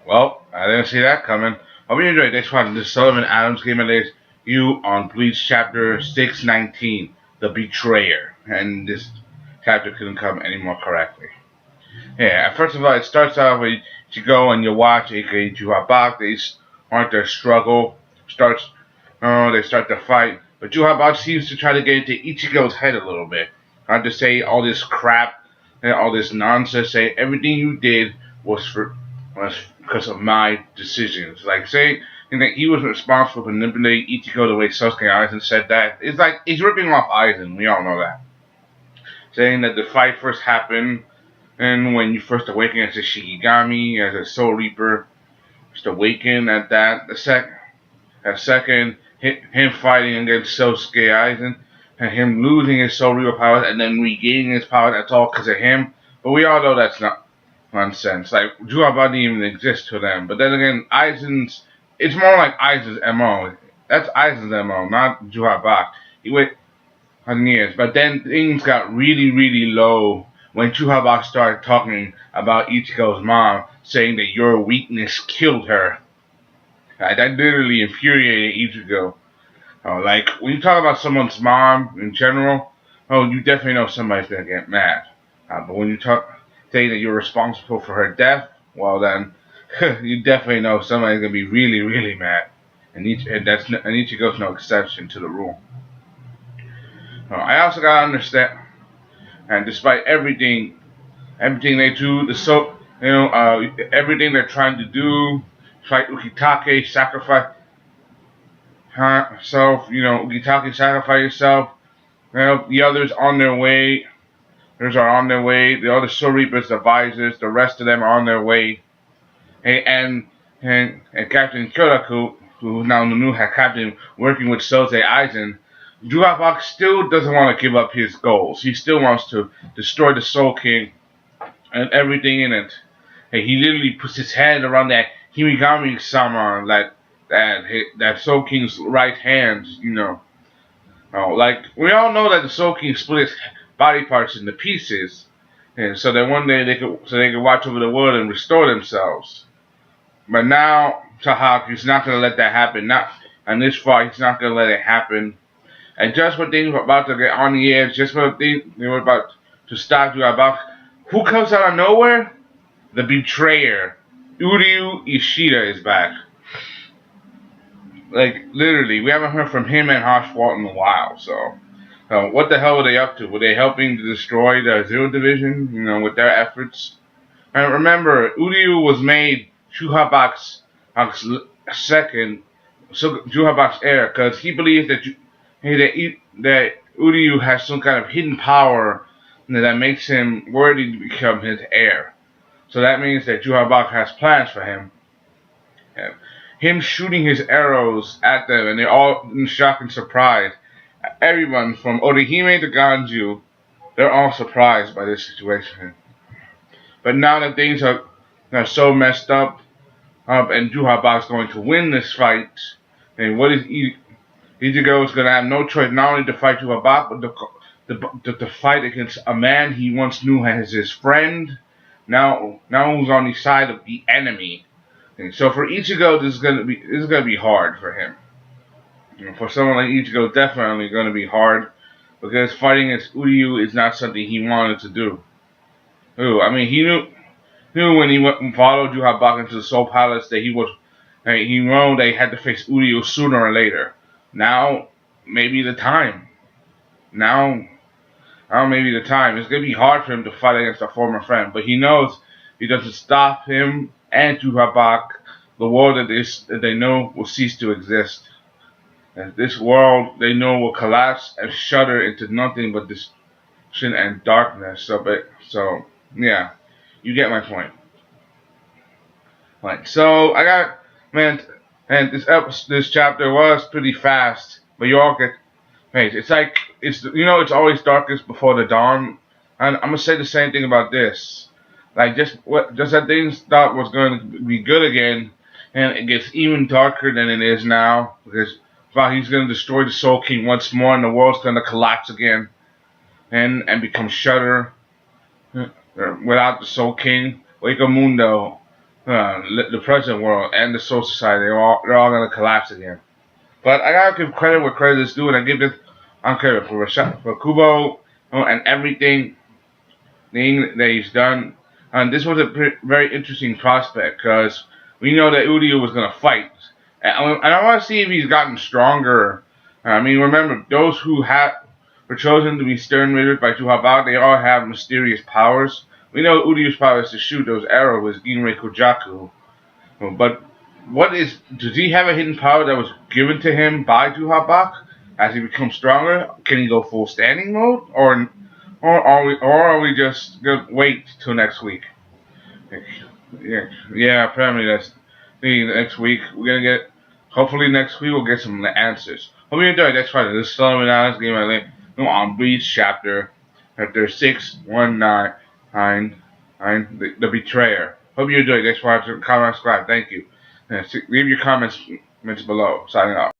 Well, I didn't see that coming. Hope you enjoyed this one. This Sullivan Adams Game of Days. You on Bleach chapter 619, The Betrayer. And this chapter couldn't come any more correctly. Yeah, first of all, it starts off with you go and you watch aka Juhabak. They start their struggle. Starts, they start to fight. But Juhabak seems to try to get into Ichigo's head a little bit. Trying to say all this crap and all this nonsense. Say everything you did was because of my decisions. Like saying that he was responsible for manipulating Ichigo the way Sasuke Aizen said that. It's like he's ripping off Aizen. We all know that. Saying that the fight first happened and when you first awaken as a Shikigami, as a Soul Reaper, just awaken at that. Second, him fighting against Sasuke Aizen, and him losing his Soul Reaper powers and then regaining his power. That's all because of him. But we all know that's not nonsense. Like Juhabba didn't even exist to them. But then again, it's more like Aizen's MO. That's Aizen's MO, not Juhabba. He went on years, but then things got really, really low when Chuhabak started talking about Ichigo's mom, saying that your weakness killed her. That literally infuriated Ichigo. Like, when you talk about someone's mom in general, you definitely know somebody's gonna get mad. But when you say that you're responsible for her death, well then, you definitely know somebody's gonna be really, really mad. And Ichigo's no exception to the rule. I also gotta understand, and despite everything they do, everything they're trying to do, fight Ukitake, sacrifice herself, Ukitake sacrifice yourself. The others on their way. Others are on their way. The other Soul Reapers, the Visors, the rest of them are on their way. And Captain Kyoraku, who now the new captain working with Sosei Aizen, Juhabak still doesn't want to give up his goals. He still wants to destroy the Soul King and everything in it. And he literally puts his hand around that Himigami-sama, that Soul King's right hand, like, we all know that the Soul King split his body parts into pieces. And so that one day they could watch over the world and restore themselves. But now, Tahak, he's not going to let that happen. Not on this fight, he's not going to let it happen. And just when things were about to get on the edge, just when they were about to stop who comes out of nowhere? The Betrayer. Uryu Ishida is back. Like, literally, we haven't heard from him and Hoshwalt in a while, so what the hell were they up to? Were they helping to destroy the Zero Division, with their efforts? And remember, Uryu was made Juhabak's second, Juhabak's heir, because he believes that Uryu has some kind of hidden power that makes him worthy to become his heir. So that means that Juhabak has plans for him. And him shooting his arrows at them, and they're all in shock and surprise. Everyone from Orihime to Ganju, they're all surprised by this situation. But now that things are so messed up, and Juhabak's going to win this fight, and what is Ichigo is going to have no choice not only to fight Juhabak, but to fight against a man he once knew as his friend, now who's on the side of the enemy. And so for Ichigo, this is gonna be hard for him. For someone like Ichigo, definitely going to be hard because fighting against Uryu is not something he wanted to do. He knew when he went and followed Juhabak into the Soul Palace that he knew that he had to face Uryu sooner or later. Now, maybe the time. Maybe the time. It's going to be hard for him to fight against a former friend, but he knows he doesn't stop him and Juhabak, the world that they know will cease to exist. And this world they know will collapse and shudder into nothing but destruction and darkness. So yeah, you get my point. Right. So and this chapter was pretty fast, but you all get. Hey, it's like it's always darkest before the dawn, and I'm gonna say the same thing about this. Like just that things thought was going to be good again, and it gets even darker than it is now because he's going to destroy the Soul King once more, and the world's going to collapse again, and become shudder without the Soul King. Mundo, the present world and the Soul Society, they're all gonna collapse again. But I gotta give credit where credit is due, and I give this on credit for Kubo and everything that he's done. And this was a very interesting prospect because we know that Udio was gonna fight, and I want to see if he's gotten stronger. I mean, remember those who were chosen to be Stern Raiders by Tuhabao, they all have mysterious powers. We know Udio's power is to shoot those arrows with Ginrei Kojaku. But does he have a hidden power that was given to him by Duhabak as he becomes stronger? Can he go full standing mode, or are we just gonna wait till next week? Yeah, apparently that's the next week. We're gonna get. Hopefully next week we'll get some answers. Hope you enjoyed. That's Friday. This is Sellavin Alex game I link on Bleach chapter 619, the Betrayer. Hope you enjoyed. That's why comment, subscribe. Thank you. Leave your comments below. Signing off.